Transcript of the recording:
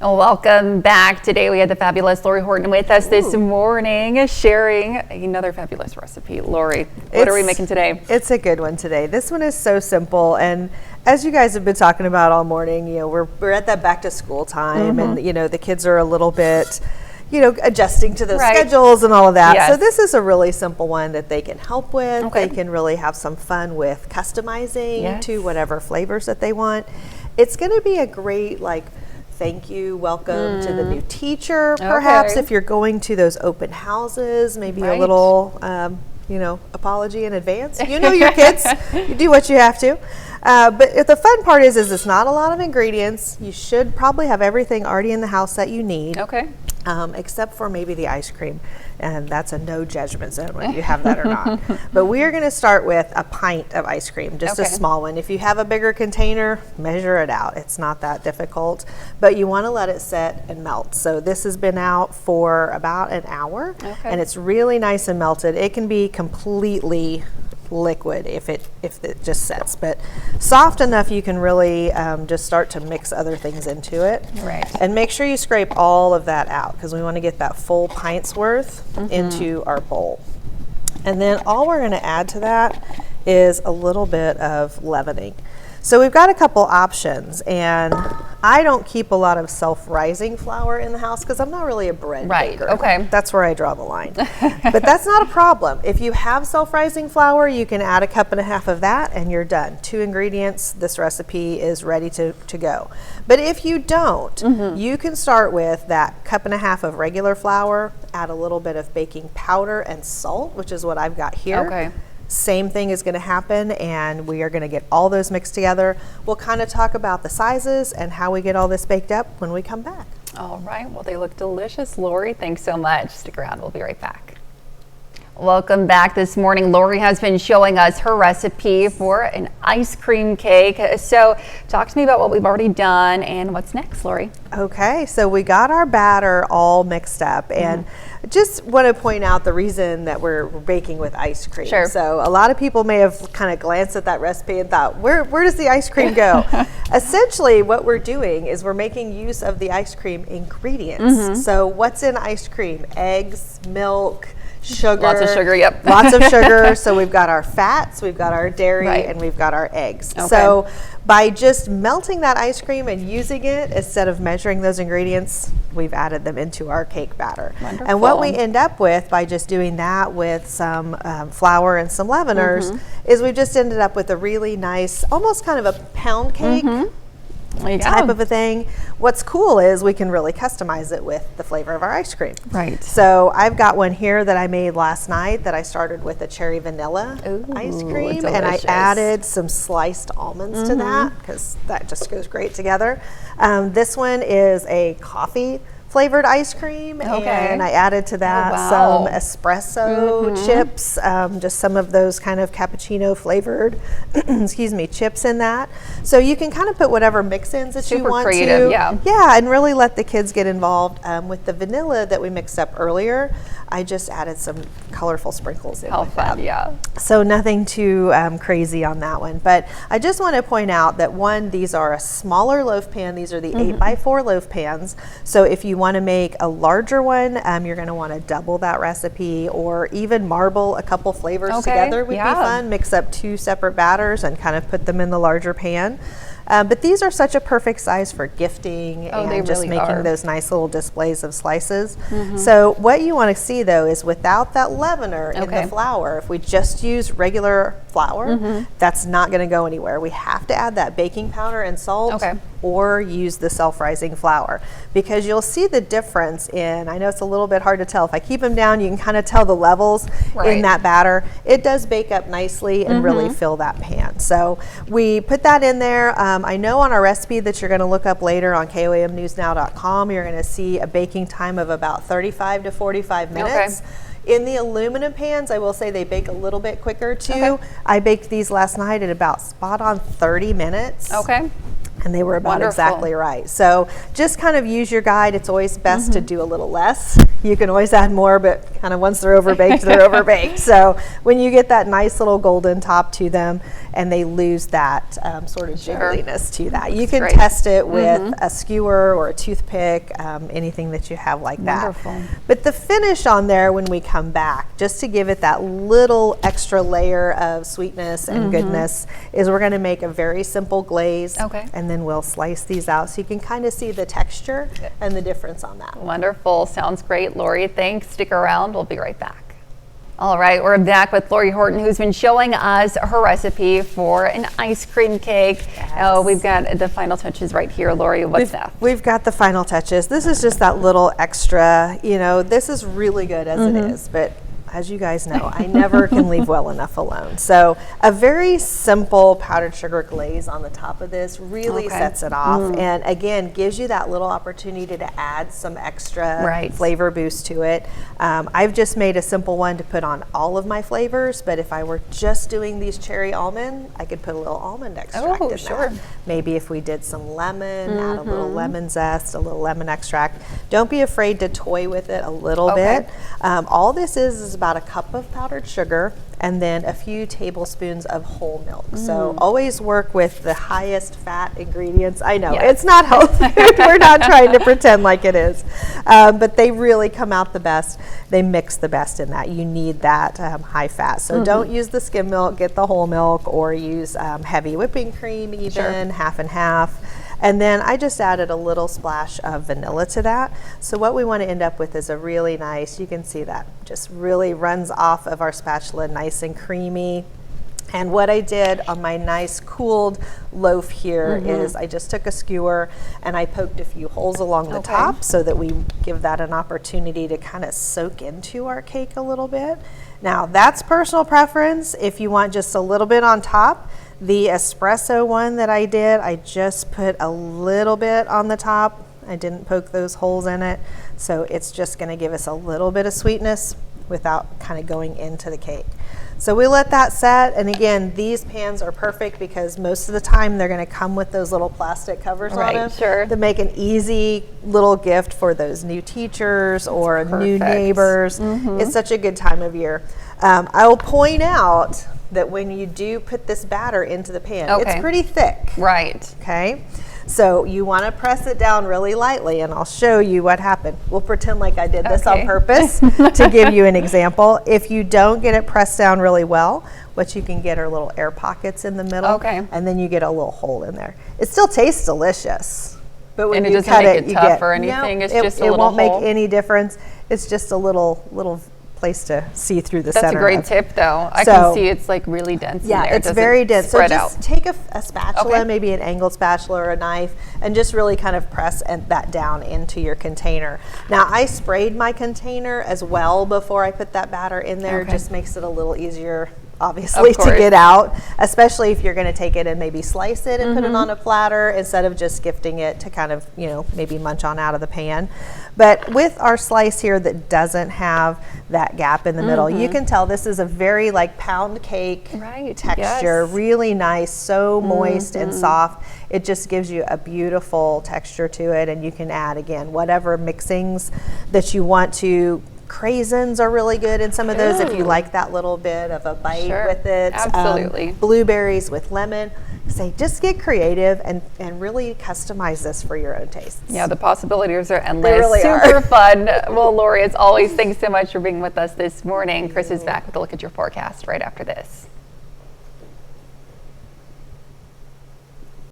Welcome back. Today we had the fabulous Lori Horton with us this morning, sharing another fabulous recipe. Lori, what are we making today? It's a good one today. This one is so simple, and as you guys have been talking about all morning, we're at that back to school time, and the kids are a little bit adjusting to those schedules and all of that. Yes. So this is a really simple one that they can help with. Okay. They can really have some fun with customizing to whatever flavors that they want. It's going to be a great thank you, welcome to the new teacher, perhaps if you're going to those open houses, maybe a little, apology in advance. You know your kids, you do what you have to. But the fun part is it's not a lot of ingredients. You should probably have everything already in the house that you need. Okay. Except for maybe the ice cream, and that's a no judgment zone whether you have that or not. But we are going to start with a pint of ice cream, just a small one. If you have a bigger container, measure it out. It's not that difficult, but you want to let it set and melt. So this has been out for about an hour, and it's really nice and melted. It can be completely liquid if it just sets, but soft enough you can really just start to mix other things into it. Right. And make sure you scrape all of that out because we want to get that full pint's worth into our bowl. And then all we're going to add to that is a little bit of leavening. So we've got a couple options, and I don't keep a lot of self-rising flour in the house because I'm not really a bread baker. Okay. That's where I draw the line. But that's not a problem. If you have self-rising flour, you can add 1.5 cups of that and you're done. 2 ingredients, this recipe is ready to go. But if you don't, you can start with that 1.5 cups of regular flour, add a little bit of baking powder and salt, which is what I've got here. Okay. Same thing is going to happen, and we are going to get all those mixed together. We'll kind of talk about the sizes and how we get all this baked up when we come back. All right. Well, they look delicious. Lori, thanks so much. Stick around. We'll be right back. Welcome back this morning. Lori has been showing us her recipe for an ice cream cake. So talk to me about what we've already done and what's next, Lori. Okay, so we got our batter all mixed up, and just want to point out the reason that we're baking with ice cream. Sure. So a lot of people may have kind of glanced at that recipe and thought, where does the ice cream go? Essentially, what we're doing is we're making use of the ice cream ingredients. So what's in ice cream? Eggs, milk, sugar. Lots of sugar, yep. Lots of sugar. So we've got our fats, we've got our dairy, and we've got our eggs. Okay. So by just melting that ice cream and using it instead of measuring those ingredients, we've added them into our cake batter. Wonderful. And what we end up with by just doing that with some flour and some leaveners is we just ended up with a really nice, almost kind of a pound cake type of a thing. What's cool is we can really customize it with the flavor of our ice cream. Right. So I've got one here that I made last night that I started with a cherry vanilla ice cream, and I added some sliced almonds to that because that just goes great together. This one is a coffee flavored ice cream, and I added to that some espresso chips, just some of those kind of cappuccino flavored chips in that. So you can kind of put whatever mix-ins that you want creative, to. Yeah, and really let the kids get involved. With the vanilla that we mixed up earlier, I just added some colorful sprinkles in with that. Yeah. So nothing too crazy on that one. But I just want to point out that these are a smaller loaf pan. These are the 8x4 loaf pans. So if you want to make a larger one, you're going to want to double that recipe, or even marble a couple flavors together would be fun. Mix up 2 separate batters and kind of put them in the larger pan. But these are such a perfect size for gifting and just really making those nice little displays of slices. So what you want to see though is without that leavener in the flour, if we just use regular flour, that's not going to go anywhere. We have to add that baking powder and salt or use the self-rising flour, because you'll see the difference in, I know it's a little bit hard to tell. If I keep them down, you can kind of tell the levels in that batter. It does bake up nicely and really fill that pan. So we put that in there. I know on our recipe that you're going to look up later on KOAMnewsnow.com, you're going to see a baking time of about 35 to 45 minutes. In the aluminum pans, I will say they bake a little bit quicker too. I baked these last night at about spot on 30 minutes. And they were about Wonderful. exactly right. So just kind of use your guide. It's always best to do a little less. You can always add more, but kind of once they're overbaked, they're overbaked. So when you get that nice little golden top to them and they lose that sort of jiggliness to that, you can great. test it with a skewer or a toothpick, anything that you have like Wonderful. that. But the finish on there when we come back, just to give it that little extra layer of sweetness and goodness, is we're going to make a very simple glaze. Okay. And then we'll slice these out so you can kind of see the texture and the difference on that. Wonderful. Sounds great, Lori. Thanks. Stick around. We'll be right back. All right, we're back with Lori Horton, who's been showing us her recipe for an ice cream cake. Yes. Oh, we've got the final touches right here, Lori. What's that? We've got the final touches. This is just that little extra, this is really good as it is, but as you guys know, I never can leave well enough alone. So a very simple powdered sugar glaze on the top of this really sets it off, and again gives you that little opportunity to add some extra flavor boost to it. I've just made a simple one to put on all of my flavors, but if I were just doing these cherry almond, I could put a little almond extract in there. Maybe if we did some lemon, add a little lemon zest, a little lemon extract. Don't be afraid to toy with it a little bit. All this is about a cup of powdered sugar and then a few tablespoons of whole milk. So always work with the highest fat ingredients. I know it's not healthy. We're not trying to pretend like it is, but they really come out the best. They mix the best in that. You need that high fat. So don't use the skim milk, get the whole milk, or use heavy whipping cream even, half and half. And then I just added a little splash of vanilla to that. So what we want to end up with is a really nice, you can see that just really runs off of our spatula, nice and creamy. And what I did on my nice cooled loaf here is I just took a skewer and I poked a few holes along the top so that we give that an opportunity to kind of soak into our cake a little bit. Now that's personal preference. If you want just a little bit on top, the espresso one that I did, I just put a little bit on the top. I didn't poke those holes in it. So it's just gonna give us a little bit of sweetness without kind of going into the cake. So we let that set, and again, these pans are perfect because most of the time they're gonna come with those little plastic covers on them to make an easy little gift for those new teachers or new neighbors. It's such a good time of year. I will point out that when you do put this batter into the pan, it's pretty thick. Okay. So you want to press it down really lightly, and I'll show you what happened. We'll pretend like I did this on purpose to give you an example. If you don't get it pressed down really well, what you can get are little air pockets in the middle, and then you get a little hole in there. It still tastes delicious, but when you cut it, you get or anything. It's just a it little won't hole. make any difference. It's just a little place to see through the center. That's a great tip, though. I can see it's like really dense in there. Yeah, it's very dense. So just out. take a spatula, maybe an angled spatula or a knife, and just really kind of press that down into your container. Now, I sprayed my container as well before I put that batter in there. Just makes it a little easier, obviously, to get out, especially if you're going to take it and maybe slice it and put it on a platter instead of just gifting it to kind of, maybe munch on out of the pan. But with our slice here that doesn't have that gap in the middle, you can tell this is a very like pound cake texture, really nice, so moist and soft. It just gives you a beautiful texture to it, and you can add, again, whatever mixings that you want to. Craisins are really good in some of those if you like that little bit of a bite with it. Absolutely. Blueberries with lemon. Say, just get creative and really customize this for your own tastes. Yeah, the possibilities are endless. They really Super fun. Well, Lori, as always, thanks so much for being with us this morning. Chris is back with a look at your forecast right after this.